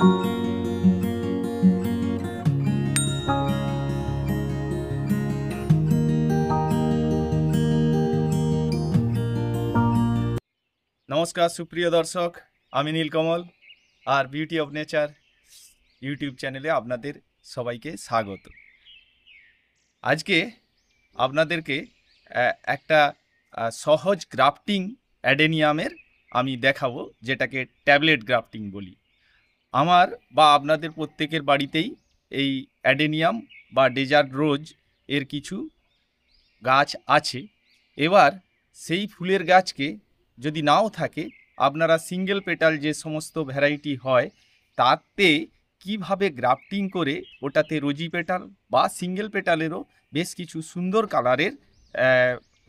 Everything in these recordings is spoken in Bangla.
नमस्कार सुप्रिय दर्शक, आमी नीलकमल और बिউটি অফ নেচার यूट्यूब चैनेले आपनादेर सबाइके स्वागत। आज के आपनादेरके एकटा सहज ग्राफ्टिंग एडेनियामेर आमी देखाबो, जेटाके टैबलेट ग्राफ्टिंग बोली। आमार बा आपनादेर प्रत्येकेर बाड़ीतेई एई एडेनियाम बा डेजार्ट रोज एर किछु गाछ आछे। एबार सेई फुलेर गाछके যদি নাও থাকে আপনারা সিঙ্গেল পেটাল যে সমস্ত ভ্যারাইটি হয় তাতে কিভাবে গ্রাফটিং করে ওটাতে রোজি পেটাল বা সিঙ্গেল পেটালেরও বেশ কিছু সুন্দর কালারের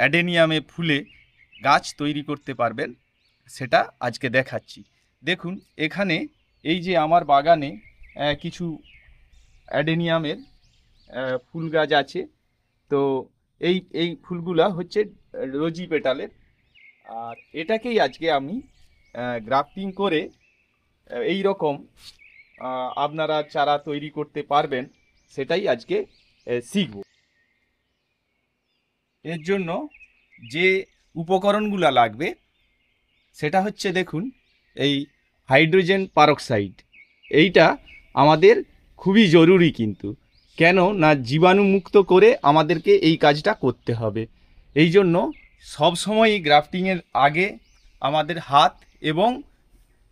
অ্যাডেনিয়ামে ফুলে গাছ তৈরি করতে পারবেন সেটা আজকে দেখাচ্ছি। দেখুন এখানে এই যে আমার বাগানে কিছু অ্যাডেনিয়ামের ফুল গাছ আছে। তো এই ফুলগুলা হচ্ছে রোজি পেটালের, আর এটাকেই আজকে আমি গ্রাফটিং করে এই রকম আপনারা চারা তৈরি করতে পারবেন সেটাই আজকে শিখব। এর জন্য যে উপকরণগুলো লাগবে সেটা হচ্ছে দেখুন এই হাইড্রোজেন পারক্সাইড। এইটা আমাদের খুবই জরুরি, কিন্তু কেন না জীবাণুমুক্ত করে আমাদেরকে এই কাজটা করতে হবে। এই জন্য সব সময় গ্রাফটিংয়ের আগে আমাদের হাত এবং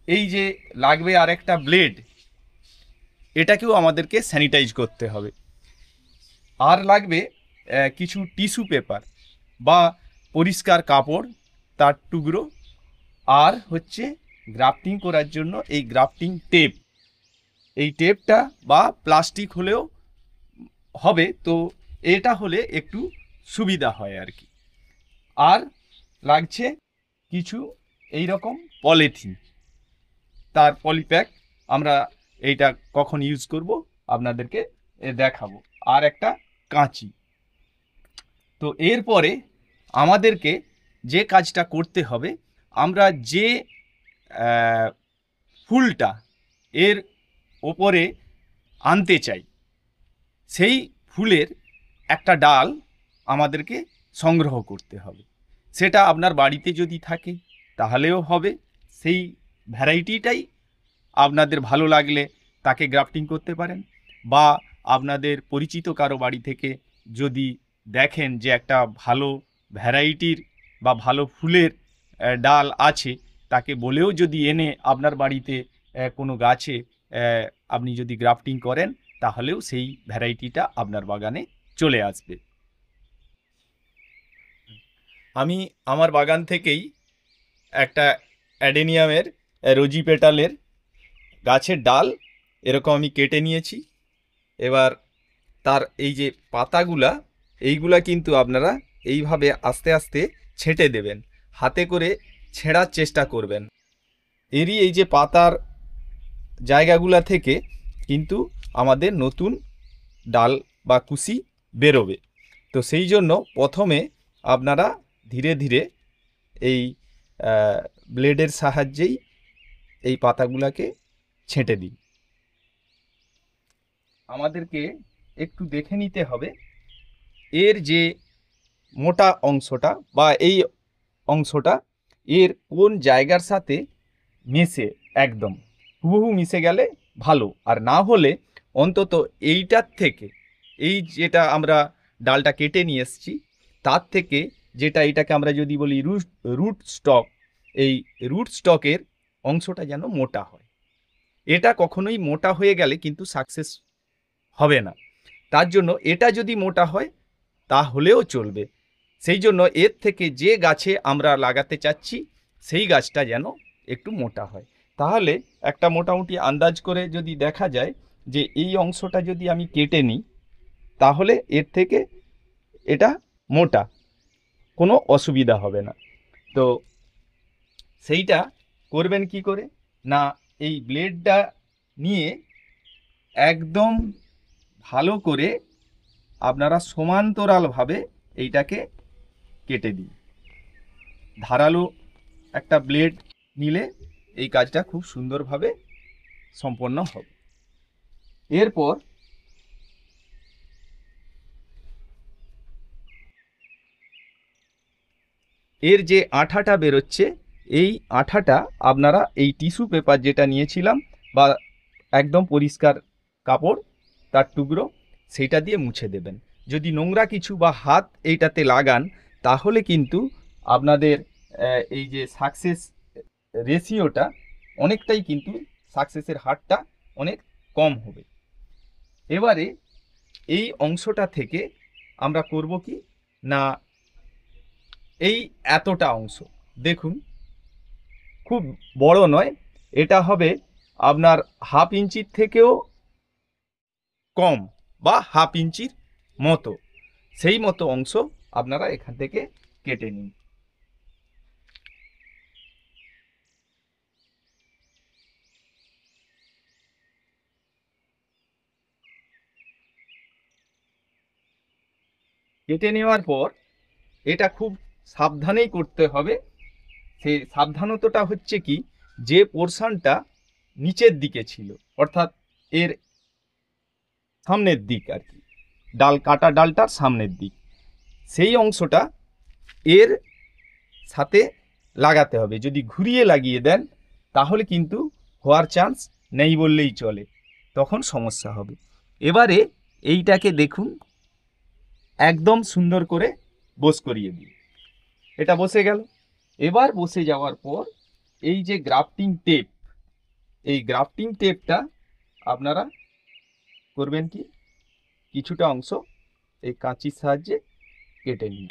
এই যে লাগবে আরেকটা ব্লেড, এটাকেও আমাদেরকে স্যানিটাইজ করতে হবে। আর লাগবে কিছু টিস্যু পেপার বা পরিষ্কার কাপড়, তার টুকরো, আর হচ্ছে গ্রাফটিং করার জন্য এই গ্রাফটিং টেপ। এই টেপটা বা প্লাস্টিক হলেও হবে, তো এটা হলে একটু সুবিধা হয় আর কি। আর লাগছে কিছু এই রকম পলিথিন, তার পলিপ্যাক। আমরা এইটা কখন ইউজ করব আপনাদেরকে দেখাবো। আর একটা কাঁচি। তো এরপরে আমাদেরকে যে কাজটা করতে হবে, আমরা যে ফুলটা এর ওপরে আনতে চাই সেই ফুলের একটা ডাল আমাদেরকে সংগ্রহ করতে হবে। সেটা আপনার বাড়িতে যদি থাকে তাহলেও হবে। সেই ভ্যারাইটিটাই আপনাদের ভালো লাগলে তাকে গ্রাফটিং করতে পারেন, বা আপনাদের পরিচিত কারো বাড়ি থেকে যদি দেখেন যে একটা ভালো ভ্যারাইটির বা ভালো ফুলের ডাল আছে, তাকে বলেও যদি এনে আপনার বাড়িতে কোনো গাছে আপনি যদি গ্রাফটিং করেন তাহলেও সেই ভ্যারাইটিটা আপনার বাগানে চলে আসবে। আমি আমার বাগান থেকেই একটা অ্যাডেনিয়ামের রোজি পেটালের গাছের ডাল এরকম আমি কেটে নিয়েছি। এবার তার এই যে পাতাগুলা, এইগুলা কিন্তু আপনারা এইভাবে আস্তে আস্তে ছেঁটে দেবেন, হাতে করে ছেঁড়ার চেষ্টা করবেন। এরই এই যে পাতার জায়গাগুলা থেকে কিন্তু আমাদের নতুন ডাল বা কুশি বেরোবে। তো সেই জন্য প্রথমে আপনারা ধীরে ধীরে এই ব্লেডের সাহায্যেই এই পাতাগুলাকে ছেঁটে দিন। আমাদেরকে একটু দেখে নিতে হবে এর যে মোটা অংশটা বা এই অংশটা এর কোন জায়গার সাথে মিশে, একদম হুবহু মিশে গেলে ভালো, আর না হলে অন্তত এইটার থেকে, এই যেটা আমরা ডালটা কেটে নিয়ে এসেছি তার থেকে, যেটা এটাকে আমরা যদি বলি রুট স্টক, এই রুট স্টকের অংশটা যেন মোটা হয়। এটা কখনোই মোটা হয়ে গেলে কিন্তু সাকসেস হবে না। তার জন্য এটা যদি মোটা হয় তাহলেও চলবে। সেই জন্য এর থেকে যে গাছে আমরা লাগাতে চাচ্ছি সেই গাছটা যেন একটু মোটা হয়। তাহলে একটা মোটামুটি আন্দাজ করে যদি দেখা যায় যে এই অংশটা যদি আমি কেটে নিই তাহলে এর থেকে এটা মোটা, কোনো অসুবিধা হবে না। তো সেইটা করবেন কি করে না, এই ব্লেডটা নিয়ে একদম ভালো করে আপনারা সমান্তরালভাবে এইটাকে কেটে দিন। ধারালো একটা ব্লেড নিলে এই কাজটা খুব সুন্দরভাবে সম্পন্ন হবে। এরপর এর যে আঠাটা বেরোচ্ছে, এই আঠাটা আপনারা এই টিস্যু পেপার যেটা নিয়েছিলাম বা একদম পরিষ্কার কাপড় তার টুকরো, সেটা দিয়ে মুছে দেবেন। যদি নোংরা কিছু বা হাত এইটাতে লাগান তাহলে কিন্তু আপনাদের এই যে সাকসেস রেশিওটা অনেকটাই কিন্তু সাকসেসের হারটা অনেক কম হবে। এবারে এই অংশটা থেকে আমরা করব কি না, এই এতটা অংশ দেখুন, খুব বড় নয়, এটা হবে আপনার হাফ ইঞ্চির থেকেও কম বা হাফ ইঞ্চির মতো, সেই মতো অংশ আপনারা এখান থেকে কেটে নিন। কেটে নেওয়ার পর এটা খুব সাবধানেই করতে হবে। সেই সাবধানতাটা হচ্ছে কি, যে পোর্শনটা নিচের দিকে ছিল, অর্থাৎ এর সামনের দিক আর কি, ডাল কাটা ডালটার সামনের দিক, সেই অংশটা এর সাথে লাগাতে হবে। যদি ঘুরিয়ে লাগিয়ে দেন তাহলে কিন্তু হওয়ার চান্স নেই বললেই চলে, তখন সমস্যা হবে। এবারে এইটাকে দেখুন একদম সুন্দর করে বস করিয়ে দিই, এটা বসে গেল। এবার বসে যাওয়ার পর এই যে গ্রাফটিং টেপ, এই গ্রাফটিং টেপটা আপনারা করবেন কি, কিছুটা অংশ এই কাঁচির সাহায্যে কেটে নিন।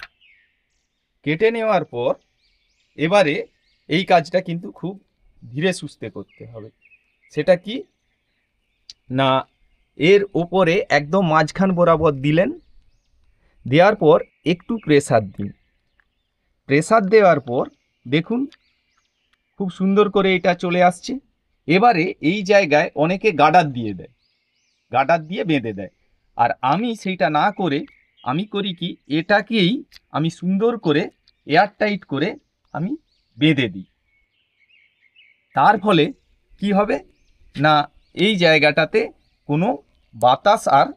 কেটে নেওয়ার পর এবারে এই কাজটা কিন্তু খুব ধীরে সুস্থে করতে হবে। সেটা কি না, এর ওপরে একদম মাঝখান বরাবর দিলেন, দেওয়ার পর একটু প্রেসার দিন। প্রেসার দেওয়ার পর দেখুন খুব সুন্দর করে এটা চলে আসছে। এবারে এই জায়গায় অনেকে গার্ডার দিয়ে দেয়, গার্ডার দিয়ে বেঁধে দেয়, আর আমি সেইটা না করে আমি করি কি, এটাকেই আমি সুন্দর করে এয়ারটাইট করে আমি বেঁধে দিই। তার ফলে কি হবে না, এই জায়গাটাতে কোনো বাতাস আর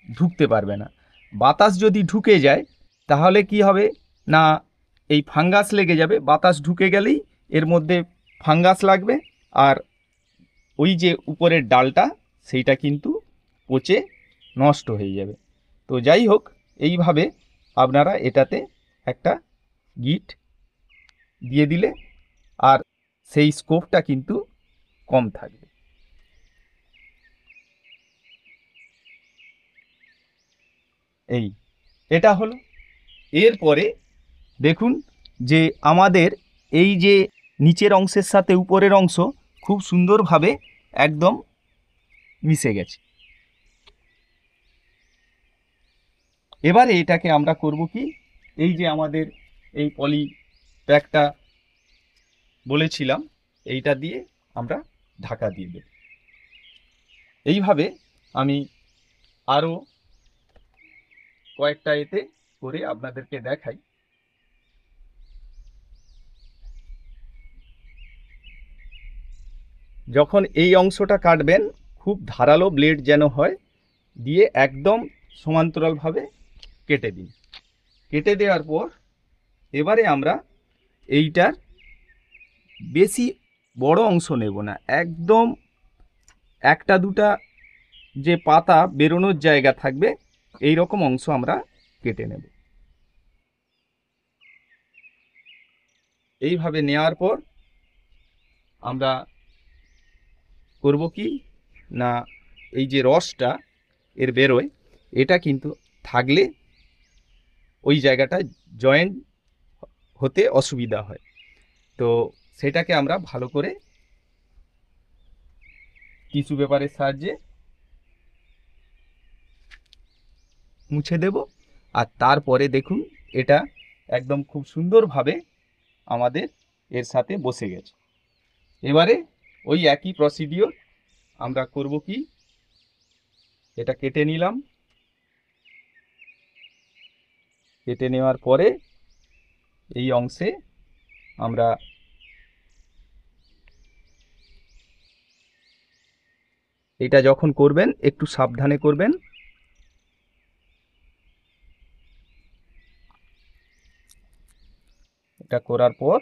ঢুকতে পারবে না। বাতাস যদি ঢুকে যায় তাহলে কি হবে না, এই ফাঙ্গাস লেগে যাবে। বাতাস ঢুকে গেলেই এর মধ্যে ফাঙ্গাস লাগবে, আর ওই যে উপরের ডালটা সেইটা কিন্তু পচে নষ্ট হয়ে যাবে। তো যাই হোক, এইভাবে আপনারা এটাতে একটা গিট দিয়ে দিলে আর সেই স্কোপটা কিন্তু কম থাকবে। এই এটা হলো। এরপরে দেখুন যে আমাদের এই যে নিচের অংশের সাথে উপরের অংশ খুব সুন্দরভাবে একদম মিশে গেছে। এবারে এটাকে আমরা করব কি, এই যে আমাদের এই পলি প্যাকটা বলেছিলাম, এইটা দিয়ে আমরা ঢাকা দিয়ে দেব। এইভাবে আমি আরও কয়েকটা এতে করে আপনাদেরকে দেখাই। যখন এই অংশটা কাটবেন খুব ধারালো ব্লেড যেন হয়, দিয়ে একদম সমান্তরালভাবে কেটে দিন। কেটে দেওয়ার পর এবারে আমরা এইটার বেশি বড় অংশ নেব না, একদম একটা দুটা যে পাতা বেরোনোর জায়গা থাকবে এই রকম অংশ আমরা কেটে নেব। এইভাবে নেওয়ার পর আমরা করব কি না, এই যে রসটা এর বেরোয়, এটা কিন্তু থাকলে ওই জায়গাটা জয়েন্ট হতে অসুবিধা হয়। তো সেটাকে আমরা ভালো করে টিস্যু পেপারের সাহায্যে মুছে দেব। আর তারপরে দেখুন এটা একদম খুব সুন্দরভাবে আমাদের এর সাথে বসে গেছে। এবারে ওই একই প্রসিডিওর আমরা করব কি, এটা কেটে নিলাম। কেটে নেওয়ার পরে এই অংশে আমরা এটা যখন করবেন একটু সাবধানে করবেন। এটা করার পর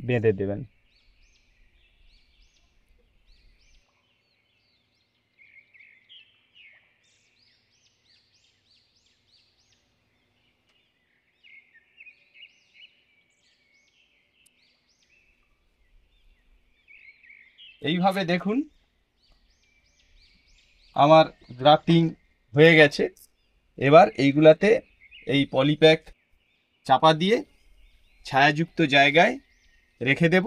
বেঁধে দেবেন। এইভাবে দেখুন আমার গ্রাফটিং হয়ে গেছে। এবার এইগুলাতে এই পলিপ্যাক চাপা দিয়ে ছায়াযুক্ত জায়গায় রেখে দেব,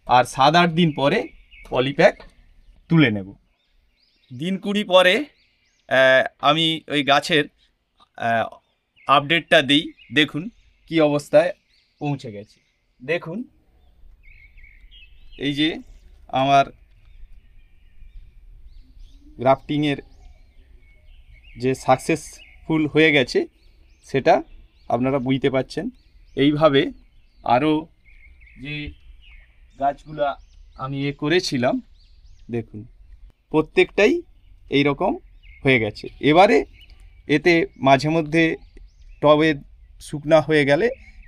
আর 7-8 দিন পরে পলিপ্যাক তুলে নেব। দিন 20 পরে আমি ওই গাছের আপডেটটা দিই, দেখুন কি অবস্থায় পৌঁছে গেছে। দেখুন এই যে আমার গ্রাফটিংয়ের যে সাকসেসফুল হয়ে গেছে সেটা আপনারা বুঝতে পারছেন। এইভাবে আরও যে গাছগুলা আমি করেছিলাম দেখুন প্রত্যেকটাই এই রকম হয়ে গেছে। এবারে এতে মাঝে মধ্যে টবে শুকনা হয়ে গেলে,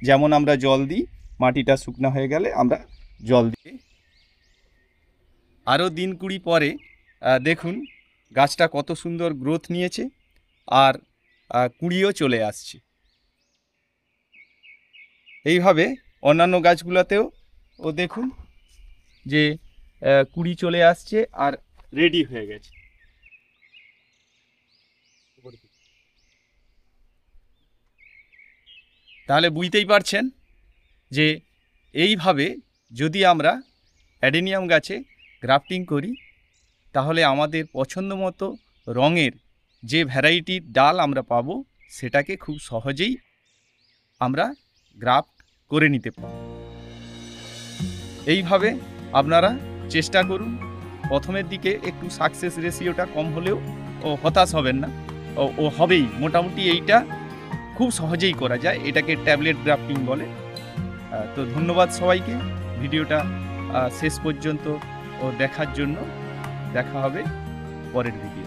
যেমন আমরা জল দিই, মাটিটা শুকনা হয়ে গেলে আমরা জল দিই। আরও দিন 20 পরে দেখুন গাছটা কত সুন্দর গ্রোথ নিয়েছে আর কুঁড়িও চলে আসছে। এইভাবে অন্যান্য গাছগুলোতেও দেখুন যে কুঁড়ি চলে আসছে আর রেডি হয়ে গেছে। তাহলে বুঝতেই পারছেন যে এইভাবে যদি আমরা অ্যাডেনিয়াম গাছে গ্রাফটিং করি তাহলে আমাদের পছন্দ মতো রঙের যে ভ্যারাইটির ডাল আমরা পাবো সেটাকে খুব সহজেই আমরা গ্রাফট করে নিতে পারব। এইভাবে আপনারা চেষ্টা করুন। প্রথমের দিকে একটু সাকসেস রেশিওটা কম হলেও হতাশ হবেন না, ও হবেই। মোটামুটি এইটা খুব সহজেই করা যায়, এটাকে ট্যাবলেট গ্রাফটিং বলে। তো ধন্যবাদ সবাইকে ভিডিওটা শেষ পর্যন্ত দেখার জন্য। দেখা হবে পরের ভিডিও।